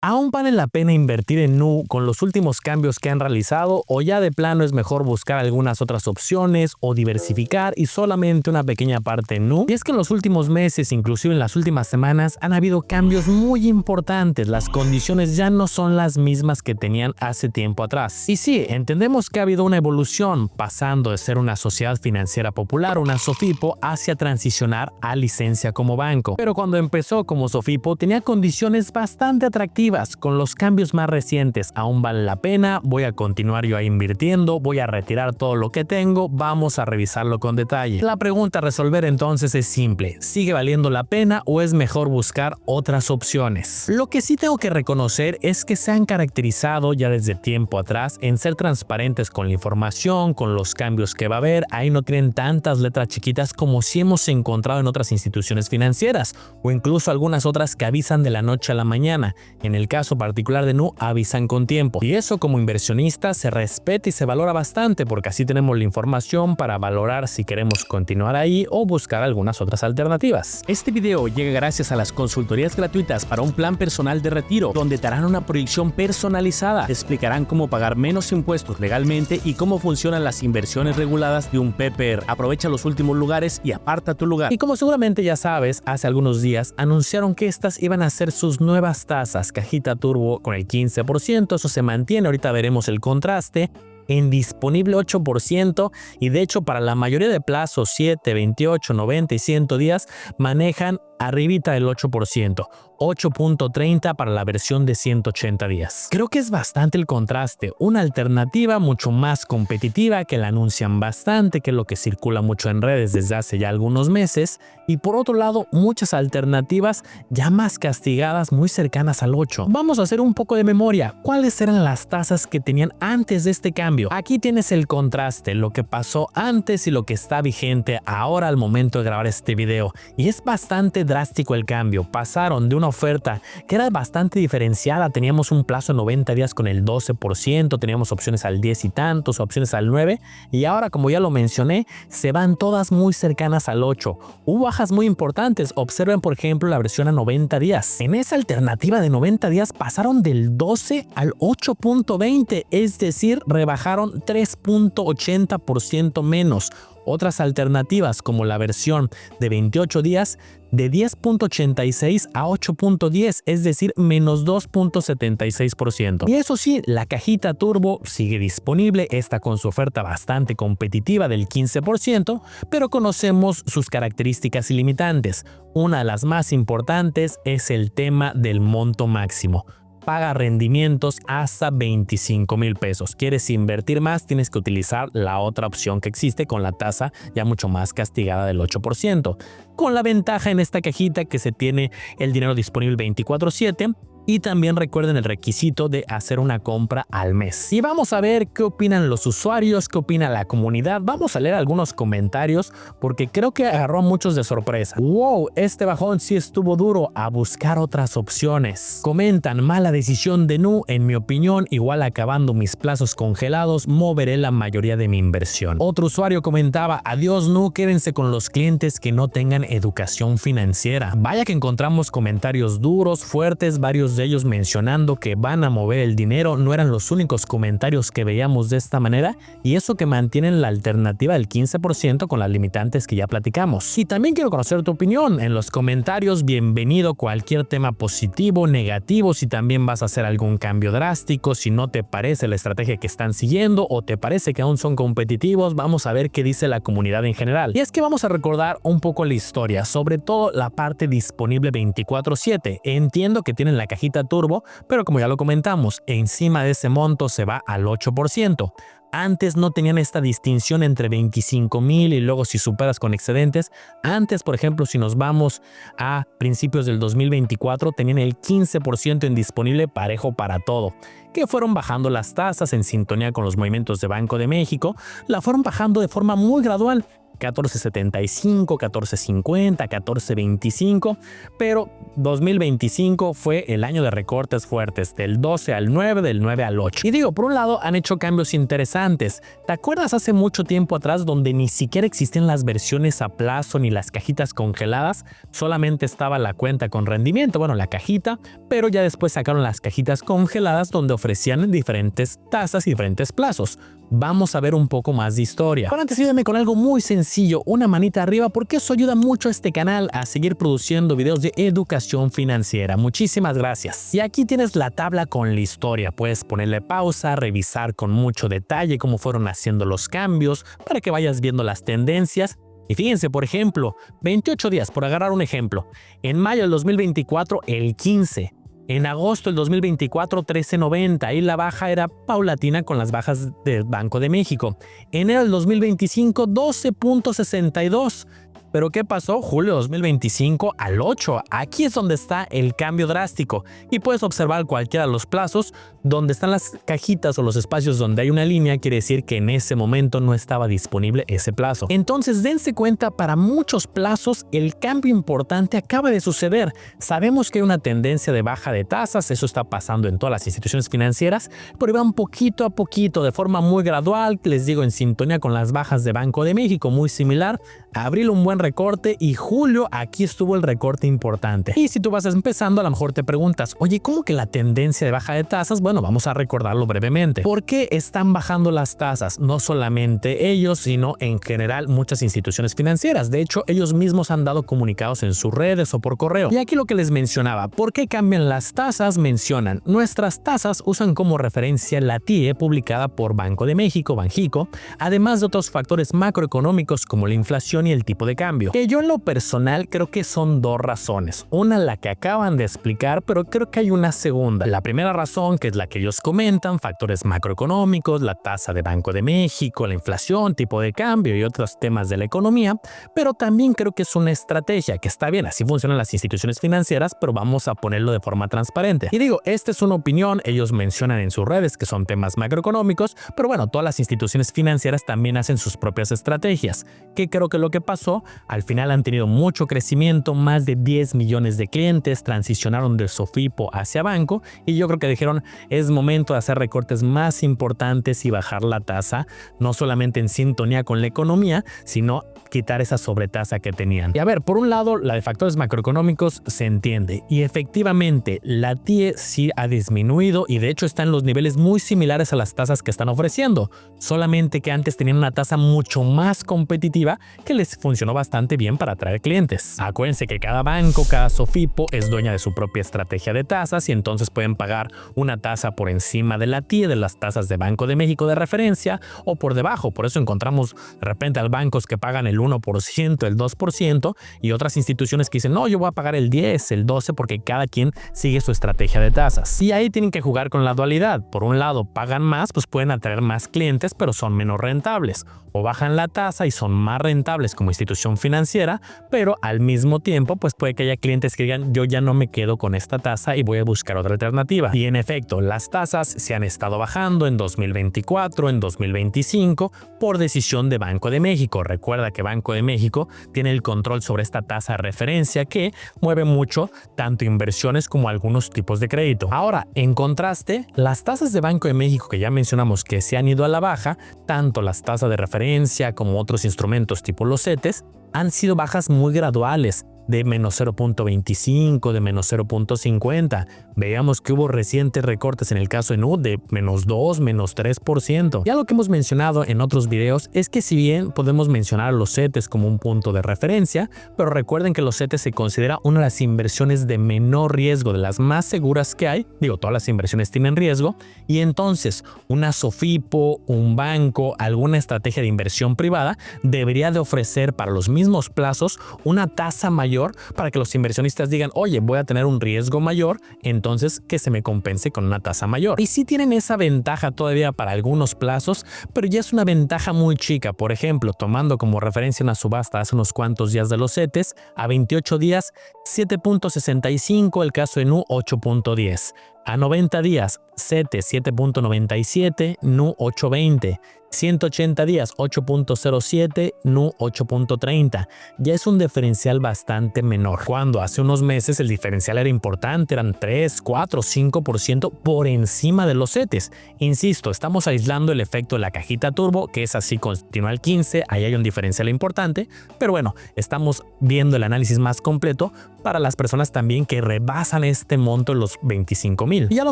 ¿Aún vale la pena invertir en Nu con los últimos cambios que han realizado o ya de plano es mejor buscar algunas otras opciones o diversificar y solamente una pequeña parte en Nu? Y es que en los últimos meses, inclusive en las últimas semanas, han habido cambios muy importantes. Las condiciones ya no son las mismas que tenían hace tiempo atrás. Y sí, entendemos que ha habido una evolución, pasando de ser una sociedad financiera popular, una SOFIPO, hacia transicionar a licencia como banco. Pero cuando empezó como SOFIPO tenía condiciones bastante atractivas. Con los cambios más recientes, ¿aún vale la pena? ¿Voy a continuar yo invirtiendo? ¿Voy a retirar todo lo que tengo? Vamos a revisarlo con detalle. La pregunta a resolver entonces es simple. ¿Sigue valiendo la pena o es mejor buscar otras opciones? Lo que sí tengo que reconocer es que se han caracterizado ya desde tiempo atrás en ser transparentes con la información, con los cambios que va a haber. Ahí no tienen tantas letras chiquitas como si hemos encontrado en otras instituciones financieras o incluso algunas otras que avisan de la noche a la mañana. En el caso particular de Nu, avisan con tiempo. Y eso como inversionista se respeta y se valora bastante porque así tenemos la información para valorar si queremos continuar ahí o buscar algunas otras alternativas. Este video llega gracias a las consultorías gratuitas para un plan personal de retiro, donde te harán una proyección personalizada. Te explicarán cómo pagar menos impuestos legalmente y cómo funcionan las inversiones reguladas de un PPR. Aprovecha los últimos lugares y aparta tu lugar. Y como seguramente ya sabes, hace algunos días anunciaron que estas iban a ser sus nuevas tasas. Cajita Turbo con el 15%, eso se mantiene, ahorita veremos el contraste. En disponible 8% y de hecho para la mayoría de plazos 7, 28, 90 y 100 días manejan arribita del 8%, 8.30 para la versión de 180 días. Creo que es bastante el contraste, una alternativa mucho más competitiva que la anuncian bastante, que es lo que circula mucho en redes desde hace ya algunos meses, y por otro lado muchas alternativas ya más castigadas muy cercanas al 8. Vamos a hacer un poco de memoria, ¿cuáles eran las tasas que tenían antes de este cambio? Aquí tienes el contraste, lo que pasó antes y lo que está vigente ahora al momento de grabar este video, y es bastante drástico el cambio. Pasaron de una oferta que era bastante diferenciada, teníamos un plazo de 90 días con el 12%, teníamos opciones al 10 y tantos, opciones al 9, y ahora, como ya lo mencioné, se van todas muy cercanas al 8. Hubo bajas muy importantes, observen por ejemplo la versión a 90 días. En esa alternativa de 90 días pasaron del 12 al 8.20, es decir, rebajaron 3.80% menos. Otras alternativas como la versión de 28 días de 10.86 a 8.10, es decir, menos 2.76%. Y eso sí, la cajita Turbo sigue disponible, esta con su oferta bastante competitiva del 15%, pero conocemos sus características y limitantes. Una de las más importantes es el tema del monto máximo. Paga rendimientos hasta 25,000 pesos. ¿Quieres invertir más? Tienes que utilizar la otra opción que existe con la tasa ya mucho más castigada del 8%. Con la ventaja en esta cajita que se tiene el dinero disponible 24/7. Y también recuerden el requisito de hacer una compra al mes. Y vamos a ver qué opinan los usuarios, qué opina la comunidad. Vamos a leer algunos comentarios porque creo que agarró a muchos de sorpresa. Wow, este bajón sí estuvo duro, a buscar otras opciones. Comentan, mala decisión de Nu, en mi opinión, igual acabando mis plazos congelados, moveré la mayoría de mi inversión. Otro usuario comentaba, adiós Nu, quédense con los clientes que no tengan educación financiera. Vaya que encontramos comentarios duros, fuertes, varios de ellos mencionando que van a mover el dinero. No eran los únicos comentarios que veíamos de esta manera, y eso que mantienen la alternativa del 15% con las limitantes que ya platicamos. Y también quiero conocer tu opinión en los comentarios. Bienvenido cualquier tema positivo, negativo, si también vas a hacer algún cambio drástico, si no te parece la estrategia que están siguiendo o te parece que aún son competitivos. Vamos a ver qué dice la comunidad en general. Y es que vamos a recordar un poco la historia, sobre todo la parte disponible 24/7. Entiendo que tienen la cajita Turbo, pero como ya lo comentamos, encima de ese monto se va al 8%. Antes no tenían esta distinción entre 25,000 y luego si superas con excedentes. Antes, por ejemplo, si nos vamos a principios del 2024, tenían el 15% en disponible parejo para todo, que fueron bajando las tasas en sintonía con los movimientos de Banco de México, la fueron bajando de forma muy gradual. 14.75, 14.50, 14.25, pero 2025 fue el año de recortes fuertes, del 12 al 9, del 9 al 8. Y digo, por un lado han hecho cambios interesantes. ¿Te acuerdas hace mucho tiempo atrás donde ni siquiera existían las versiones a plazo ni las cajitas congeladas? Solamente estaba la cuenta con rendimiento, bueno, la cajita, pero ya después sacaron las cajitas congeladas donde ofrecían diferentes tasas y diferentes plazos. Vamos a ver un poco más de historia. Pero antes ayúdame con algo muy sencillo, una manita arriba, porque eso ayuda mucho a este canal a seguir produciendo videos de educación financiera. Muchísimas gracias. Y aquí tienes la tabla con la historia. Puedes ponerle pausa, revisar con mucho detalle cómo fueron haciendo los cambios para que vayas viendo las tendencias. Y fíjense, por ejemplo, 28 días, por agarrar un ejemplo. En mayo del 2024, el 15. En agosto del 2024, 13.90, y la baja era paulatina con las bajas del Banco de México. Enero del 2025, 12.62. ¿Pero qué pasó? Julio 2025 al 8. Aquí es donde está el cambio drástico. Y puedes observar cualquiera de los plazos donde están las cajitas o los espacios donde hay una línea. Quiere decir que en ese momento no estaba disponible ese plazo. Entonces dense cuenta, para muchos plazos el cambio importante acaba de suceder. Sabemos que hay una tendencia de baja de tasas. Eso está pasando en todas las instituciones financieras. Pero van poquito a poquito, de forma muy gradual. Les digo, en sintonía con las bajas de Banco de México, muy similar. Abril un buen recorte y julio aquí estuvo el recorte importante. Y si tú vas empezando, a lo mejor te preguntas, oye, ¿cómo que la tendencia de baja de tasas? Bueno, vamos a recordarlo brevemente. ¿Por qué están bajando las tasas? No solamente ellos, sino en general muchas instituciones financieras. De hecho, ellos mismos han dado comunicados en sus redes o por correo. Y aquí lo que les mencionaba, ¿por qué cambian las tasas? Mencionan, nuestras tasas usan como referencia la TIIE publicada por Banco de México, Banjico, además de otros factores macroeconómicos como la inflación y el tipo de cambio. Que yo en lo personal creo que son dos razones. Una, la que acaban de explicar, pero creo que hay una segunda. La primera razón, que es la que ellos comentan, factores macroeconómicos, la tasa de Banco de México, la inflación, tipo de cambio y otros temas de la economía, pero también creo que es una estrategia que está bien, así funcionan las instituciones financieras, pero vamos a ponerlo de forma transparente. Y digo, esta es una opinión, ellos mencionan en sus redes que son temas macroeconómicos, pero bueno, todas las instituciones financieras también hacen sus propias estrategias, que creo que lo que pasó, al final han tenido mucho crecimiento, más de 10 millones de clientes, transicionaron del Sofipo hacia banco y yo creo que dijeron, es momento de hacer recortes más importantes y bajar la tasa, no solamente en sintonía con la economía, sino quitar esa sobretasa que tenían. Y a ver, por un lado, la de factores macroeconómicos se entiende y efectivamente la TIIE sí ha disminuido y de hecho está en los niveles muy similares a las tasas que están ofreciendo, solamente que antes tenían una tasa mucho más competitiva que les funcionó bastante bien para atraer clientes. Acuérdense que cada banco, cada Sofipo es dueña de su propia estrategia de tasas y entonces pueden pagar una tasa por encima de la TIIE, de las tasas de Banco de México de referencia, o por debajo. Por eso encontramos de repente a bancos que pagan el 1%, el 2% y otras instituciones que dicen, no, yo voy a pagar el 10, el 12 porque cada quien sigue su estrategia de tasas. Y ahí tienen que jugar con la dualidad. Por un lado, pagan más, pues pueden atraer más clientes, pero son menos rentables. O bajan la tasa y son más rentables como institución financiera, pero al mismo tiempo, pues puede que haya clientes que digan, yo ya no me quedo con esta tasa y voy a buscar otra alternativa. Y en efecto, las tasas se han estado bajando en 2024, en 2025, por decisión de Banco de México. Recuerda que Banco de México tiene el control sobre esta tasa de referencia que mueve mucho tanto inversiones como algunos tipos de crédito. Ahora, en contraste, las tasas de Banco de México que ya mencionamos que se han ido a la baja, tanto las tasas de referencia como otros instrumentos tipo los CETES, han sido bajas muy graduales, de menos 0.25, de menos 0.50. Veamos que hubo recientes recortes en el caso de NU de menos 2, menos 3%. Ya lo que hemos mencionado en otros videos es que si bien podemos mencionar a los CETES como un punto de referencia, pero recuerden que los CETES se considera una de las inversiones de menor riesgo, de las más seguras que hay. Digo, todas las inversiones tienen riesgo y entonces una Sofipo, un banco, alguna estrategia de inversión privada debería de ofrecer para los mismos plazos una tasa mayor para que los inversionistas digan, oye, voy a tener un riesgo mayor, entonces que se me compense con una tasa mayor. Y sí tienen esa ventaja todavía para algunos plazos, pero ya es una ventaja muy chica. Por ejemplo, tomando como referencia una subasta hace unos cuantos días de los CETES, a 28 días 7.65, el caso de NU 8.10. A 90 días, CETES 7.97, NU 8.20. 180 días 8.07, NU 8.30. Ya es un diferencial bastante menor. Cuando hace unos meses el diferencial era importante, eran 3, 4, 5% por encima de los CETES. Insisto, estamos aislando el efecto de la cajita turbo, que es así, continúa al 15, ahí hay un diferencial importante, pero bueno, estamos viendo el análisis más completo para las personas también que rebasan este monto en los 25,000. Y ya lo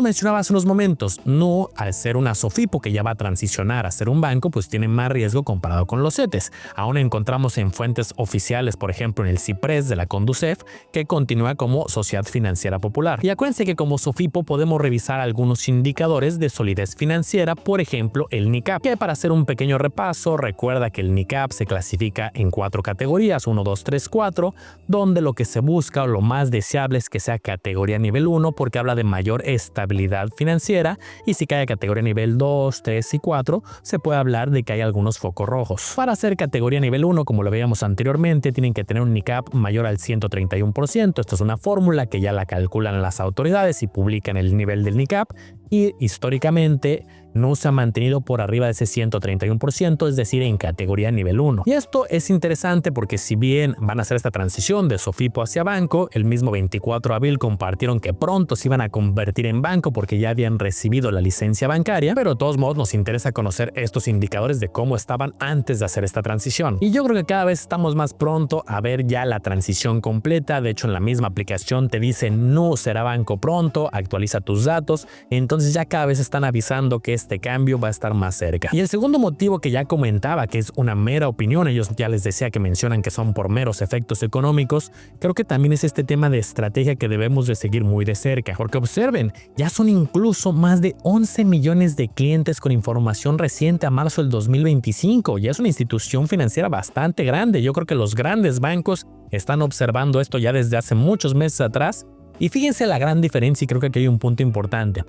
mencionaba hace unos momentos, NU, al ser una SOFIPO que ya va a transicionar a ser un banco, pues tiene más riesgo comparado con los CETES. Aún encontramos en fuentes oficiales, por ejemplo en el CIPRES de la Conducef, que continúa como Sociedad Financiera Popular. Y acuérdense que como SOFIPO podemos revisar algunos indicadores de solidez financiera, por ejemplo el NICAP, que para hacer un pequeño repaso, recuerda que el NICAP se clasifica en 4 categorías, 1, 2, 3, 4, donde lo que se busca o lo más deseable es que sea categoría nivel 1 porque habla de mayor estabilidad financiera, y si cae a categoría nivel 2, 3 y 4, se puede hablar de que hay algunos focos rojos. Para ser categoría nivel 1, como lo veíamos anteriormente, tienen que tener un NICAP mayor al 131%. Esto es una fórmula que ya la calculan las autoridades y publican el nivel del NICAP, y históricamente no se ha mantenido por arriba de ese 131%, es decir, en categoría nivel 1. Y esto es interesante porque si bien van a hacer esta transición de SOFIPO hacia banco, el mismo 24 de abril compartieron que pronto se iban a convertir en banco porque ya habían recibido la licencia bancaria, pero de todos modos nos interesa conocer estos indicadores de cómo estaban antes de hacer esta transición. Y yo creo que cada vez estamos más pronto a ver ya la transición completa. De hecho, en la misma aplicación te dice no será banco pronto, actualiza tus datos. Entonces ya cada vez están avisando que este cambio va a estar más cerca. Y el segundo motivo que ya comentaba, que es una mera opinión, ellos ya les decía que mencionan que son por meros efectos económicos, creo que también es este tema de estrategia que debemos de seguir muy de cerca, porque observen, ya son incluso más de 11 millones de clientes con información reciente a marzo del 2025, ya es una institución financiera bastante grande. Yo creo que los grandes bancos están observando esto ya desde hace muchos meses atrás, y fíjense la gran diferencia, y creo que aquí hay un punto importante.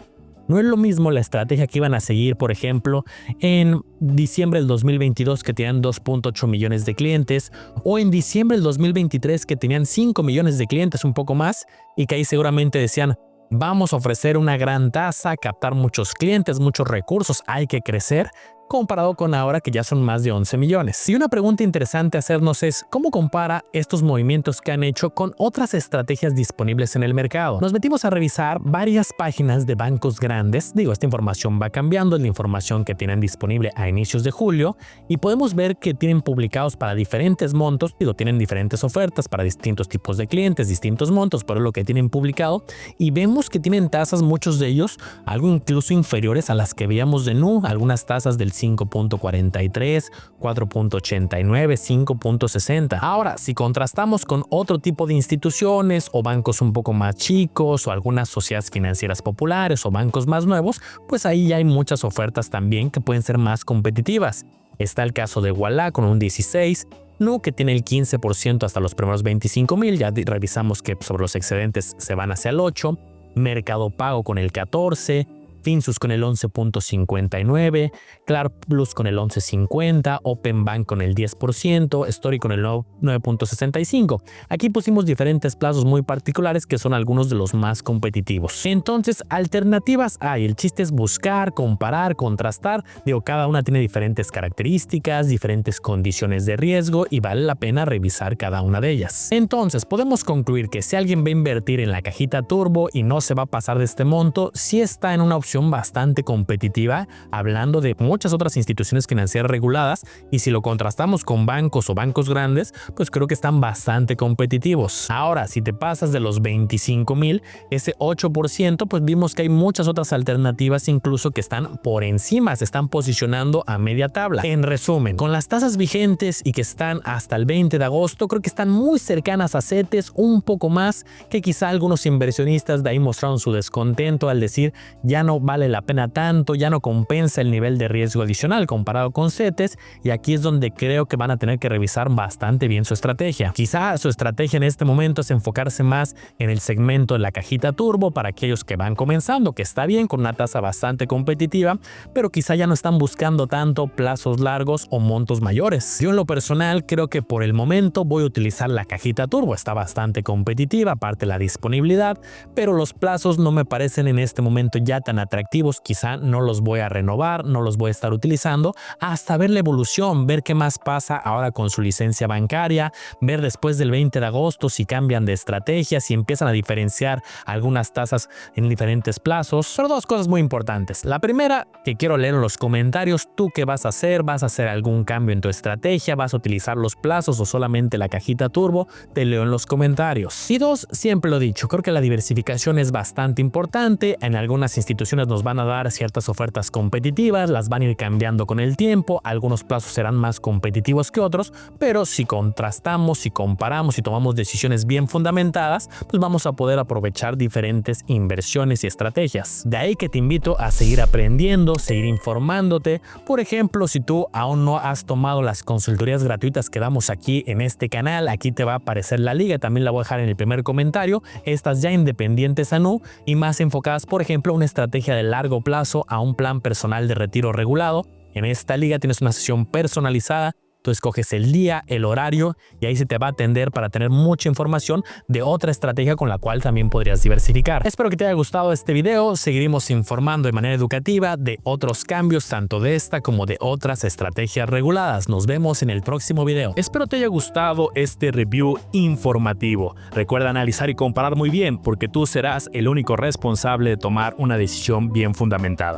No es lo mismo la estrategia que iban a seguir, por ejemplo, en diciembre del 2022 que tenían 2.8 millones de clientes, o en diciembre del 2023 que tenían 5 millones de clientes, un poco más, y que ahí seguramente decían, vamos a ofrecer una gran tasa, captar muchos clientes, muchos recursos, hay que crecer, comparado con ahora que ya son más de 11 millones. Y una pregunta interesante a hacernos es, ¿cómo compara estos movimientos que han hecho con otras estrategias disponibles en el mercado? Nos metimos a revisar varias páginas de bancos grandes. Digo, esta información va cambiando, es la información que tienen disponible a inicios de julio, y podemos ver que tienen publicados para diferentes montos, tienen diferentes ofertas para distintos tipos de clientes, distintos montos, pero lo que tienen publicado, y vemos que tienen tasas, muchos de ellos, algo incluso inferiores a las que veíamos de NU, algunas tasas del 5.43, 4.89, 5.60. Ahora, si contrastamos con otro tipo de instituciones o bancos un poco más chicos o algunas sociedades financieras populares o bancos más nuevos, pues ahí ya hay muchas ofertas también que pueden ser más competitivas. Está el caso de Ualá con un 16, NU que tiene el 15% hasta los primeros 25,000, ya revisamos que sobre los excedentes se van hacia el 8, Mercado Pago con el 14, Finsus con el 11.59, Clark Plus con el 11.50, Open Bank con el 10%, Story con el 9.65. Aquí pusimos diferentes plazos muy particulares que son algunos de los más competitivos. Entonces, alternativas hay. El chiste es buscar, comparar, contrastar. Digo, cada una tiene diferentes características, diferentes condiciones de riesgo y vale la pena revisar cada una de ellas. Entonces, podemos concluir que si alguien va a invertir en la cajita turbo y no se va a pasar de este monto, sí está en una opción bastante competitiva, hablando de muchas otras instituciones financieras reguladas, y si lo contrastamos con bancos o bancos grandes, pues creo que están bastante competitivos. Ahora, si te pasas de los 25,000, ese 8%, pues vimos que hay muchas otras alternativas incluso que están por encima, se están posicionando a media tabla. En resumen, con las tasas vigentes y que están hasta el 20 de agosto, creo que están muy cercanas a CETES, un poco más, que quizá algunos inversionistas de ahí mostraron su descontento al decir ya no vale la pena tanto, ya no compensa el nivel de riesgo adicional comparado con CETES, y aquí es donde creo que van a tener que revisar bastante bien su estrategia. Quizá su estrategia en este momento es enfocarse más en el segmento de la cajita turbo para aquellos que van comenzando, que está bien, con una tasa bastante competitiva, pero quizá ya no están buscando tanto plazos largos o montos mayores. Yo en lo personal creo que por el momento voy a utilizar la cajita turbo, está bastante competitiva, aparte la disponibilidad, pero los plazos no me parecen en este momento ya tan atractivos, quizá no los voy a renovar, no los voy a estar utilizando hasta ver la evolución, ver qué más pasa ahora con su licencia bancaria, ver después del 20 de agosto si cambian de estrategia, si empiezan a diferenciar algunas tasas en diferentes plazos. Son dos cosas muy importantes. La primera, que quiero leer en los comentarios, ¿tú qué vas a hacer? ¿Vas a hacer algún cambio en tu estrategia? ¿Vas a utilizar los plazos o solamente la cajita turbo? Te leo en los comentarios. Y dos, siempre lo he dicho, creo que la diversificación es bastante importante. En algunas instituciones nos van a dar ciertas ofertas competitivas, las van a ir cambiando con el tiempo, algunos plazos serán más competitivos que otros, pero si contrastamos, si comparamos y tomamos decisiones bien fundamentadas, pues vamos a poder aprovechar diferentes inversiones y estrategias. De ahí que te invito a seguir aprendiendo, seguir informándote. Por ejemplo, si tú aún no has tomado las consultorías gratuitas que damos aquí en este canal, aquí te va a aparecer la liga, también la voy a dejar en el primer comentario. Estas ya independientes a Nu y más enfocadas, por ejemplo, a una estrategia de largo plazo, a un plan personal de retiro regulado. En esta liga tienes una sesión personalizada. Tú escoges el día, el horario y ahí se te va a atender para tener mucha información de otra estrategia con la cual también podrías diversificar. Espero que te haya gustado este video. Seguiremos informando de manera educativa de otros cambios, tanto de esta como de otras estrategias reguladas. Nos vemos en el próximo video. Espero te haya gustado este review informativo. Recuerda analizar y comparar muy bien porque tú serás el único responsable de tomar una decisión bien fundamentada.